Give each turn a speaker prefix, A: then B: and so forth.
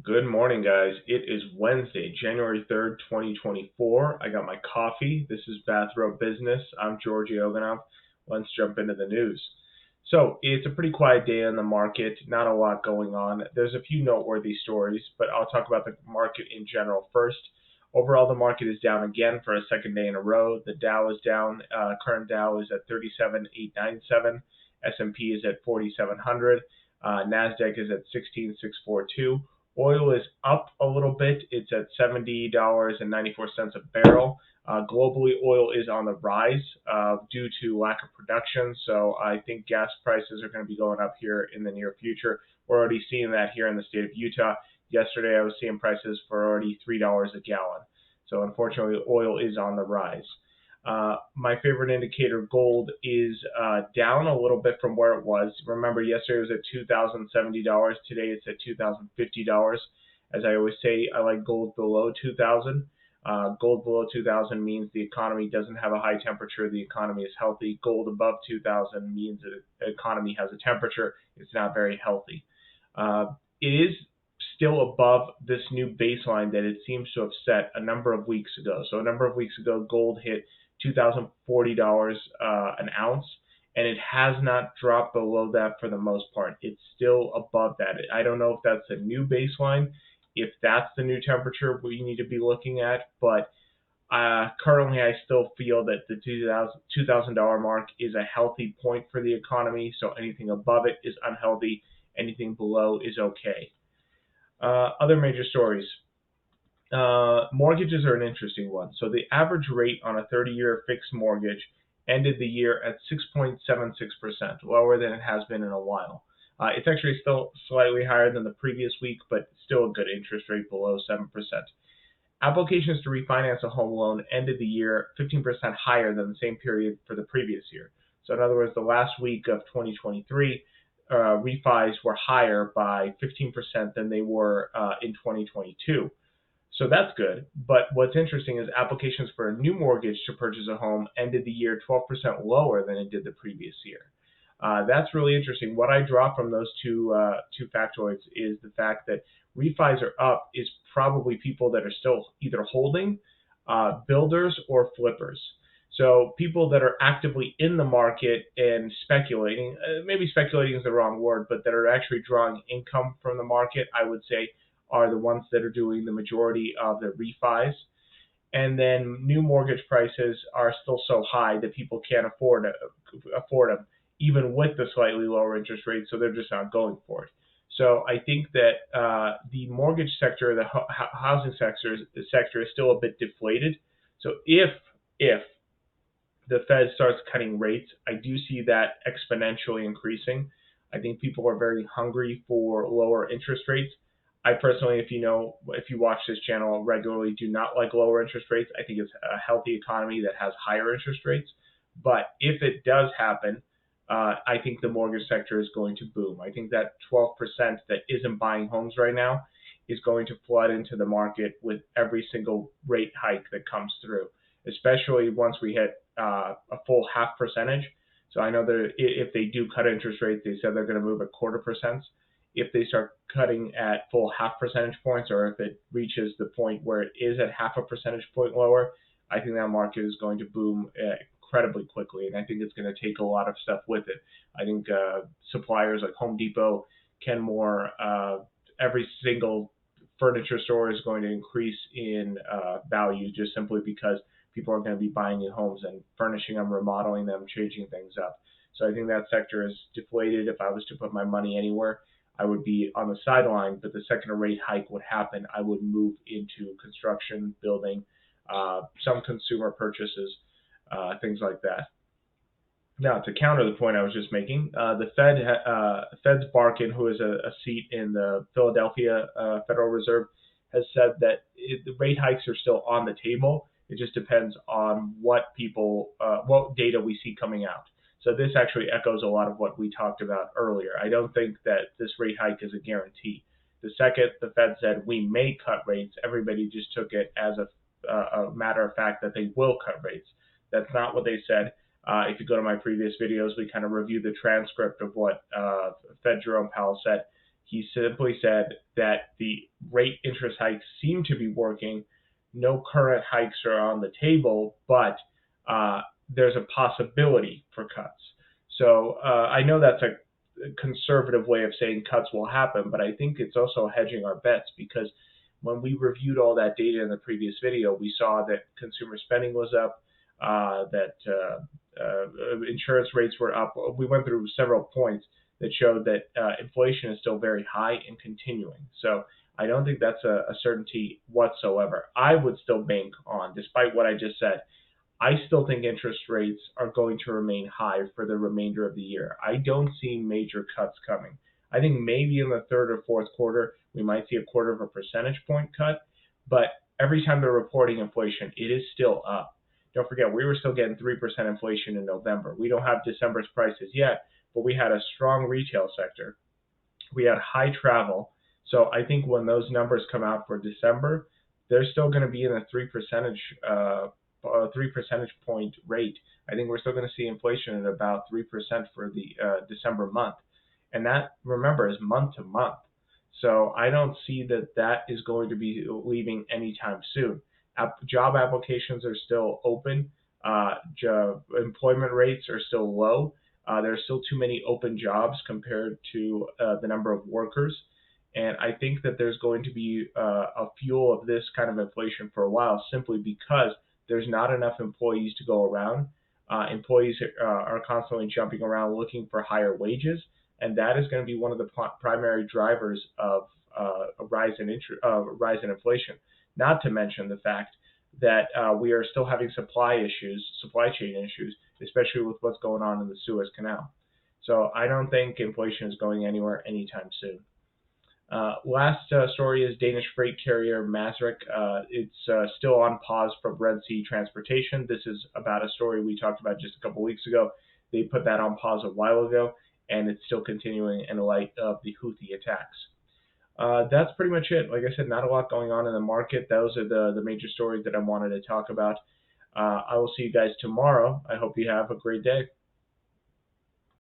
A: Good morning, guys. It is Wednesday, January 3rd, 2024. I got my coffee. This is Bathrobe Business. I'm Georgi Oganov. Let's jump into the news. So, it's a pretty quiet day in the market, not a lot going on. There's a few noteworthy stories, but I'll talk about the market in general first. Overall, the market is down again for a second day in a row. The Dow is down. Current Dow is at 37,897. S&P is at 4,700. NASDAQ is at 16,642. Oil is up a little bit. It's at $70.94 a barrel. Globally, oil is on the rise due to lack of production. So I think gas prices are going to be going up here in the near future. We're already seeing that here in the state of Utah. Yesterday, I was seeing prices for already $3 a gallon. So unfortunately, oil is on the rise. My favorite indicator, gold, is down a little bit from where it was. Remember, yesterday it was at $2,070. Today it's at $2,050. As I always say, I like gold below 2,000. Gold below 2,000 means the economy doesn't have a high temperature. The economy is healthy. Gold above 2,000 means that the economy has a temperature. It's not very healthy. It is still above this new baseline that it seems to have set a number of weeks ago. So a number of weeks ago, gold hit $2,040 an ounce, and it has not dropped below that for the most part. It's still above that. I don't know if that's a new baseline, if that's the new temperature we need to be looking at, but currently I still feel that the $2,000 mark is a healthy point for the economy, so anything above it is unhealthy, anything below is okay. Other major stories. Mortgages are an interesting one. So the average rate on a 30-year fixed mortgage ended the year at 6.76%, lower than it has been in a while. It's actually still slightly higher than the previous week, but still a good interest rate below 7%. Applications to refinance a home loan ended the year 15% higher than the same period for the previous year. So in other words, the last week of 2023, refis were higher by 15% than they were in 2022. So that's good. But what's interesting is applications for a new mortgage to purchase a home ended the year 12% lower than it did the previous year. That's really interesting. What I draw from those two factoids is the fact that refis are up is probably people that are still either holding, builders, or flippers. So people that are actively in the market and speculating, maybe speculating is the wrong word, but that are actually drawing income from the market, I would say, are the ones that are doing the majority of the refis. And then new mortgage prices are still so high that people can't afford them, even with the slightly lower interest rates, so they're just not going for it. So I think that the mortgage sector, the housing sector is still a bit deflated. So if the Fed starts cutting rates, I do see that exponentially increasing. I think people are very hungry for lower interest rates. I personally, if you watch this channel regularly, do not like lower interest rates. I think it's a healthy economy that has higher interest rates. But if it does happen, I think the mortgage sector is going to boom. I think that 12% that isn't buying homes right now is going to flood into the market with every single rate hike that comes through, especially once we hit a full 0.5%. So I know that if they do cut interest rates, they said they're going to move at 0.25%. If they start cutting at full 0.5 percentage points, or if it reaches the point where it is at 0.5 percentage point lower, I think that market is going to boom incredibly quickly, and I think it's going to take a lot of stuff with it. I think suppliers like Home Depot, Kenmore, every single furniture store is going to increase in value just simply because people are going to be buying new homes and furnishing them, remodeling them, changing things up. So I think that sector is deflated. If I was to put my money anywhere, I would be on the sideline, but the second a rate hike would happen, I would move into construction, building, some consumer purchases, things like that. Now, to counter the point I was just making, the Fed's Barkin, who is a seat in the Philadelphia Federal Reserve, has said that the rate hikes are still on the table. It just depends on what data we see coming out. So this actually echoes a lot of what we talked about earlier. I don't think that this rate hike is a guarantee. The second the Fed said we may cut rates, everybody just took it as a matter of fact that they will cut rates. That's not what they said. If you go to my previous videos, we kind of review the transcript of what Fed Jerome Powell said. He simply said that the rate interest hikes seem to be working. No current hikes are on the table, but there's a possibility for cuts. So I know that's a conservative way of saying cuts will happen, but I think it's also hedging our bets because when we reviewed all that data in the previous video, we saw that consumer spending was up, that insurance rates were up. We went through several points that showed that inflation is still very high and continuing. So I don't think that's a certainty whatsoever. I would still bank on, despite what I just said, I still think interest rates are going to remain high for the remainder of the year. I don't see major cuts coming. I think maybe in the third or fourth quarter, we might see a quarter of a percentage point cut, but every time they're reporting inflation, it is still up. Don't forget, we were still getting 3% inflation in November. We don't have December's prices yet, but we had a strong retail sector. We had high travel. So I think when those numbers come out for December, they're still going to be in a 3% point rate. I think we're still going to see inflation at about 3% for the December month. And that, remember, is month to month. So I don't see that is going to be leaving anytime soon. Job applications are still open. Employment rates are still low. There's still too many open jobs compared to the number of workers. And I think that there's going to be a fuel of this kind of inflation for a while simply because there's not enough employees to go around. Employees are constantly jumping around looking for higher wages, and that is going to be one of the primary drivers of a rise in inflation. Not to mention the fact that we are still having supply chain issues, especially with what's going on in the Suez Canal. So I don't think inflation is going anywhere anytime soon. Last story is Danish freight carrier Maersk. It's still on pause from Red Sea transportation. This is about a story we talked about just a couple weeks ago. They put that on pause a while ago, and it's still continuing in light of the Houthi attacks. That's pretty much it. Like I said, not a lot going on in the market. Those are the major stories that I wanted to talk about. I will see you guys tomorrow. I hope you have a great day.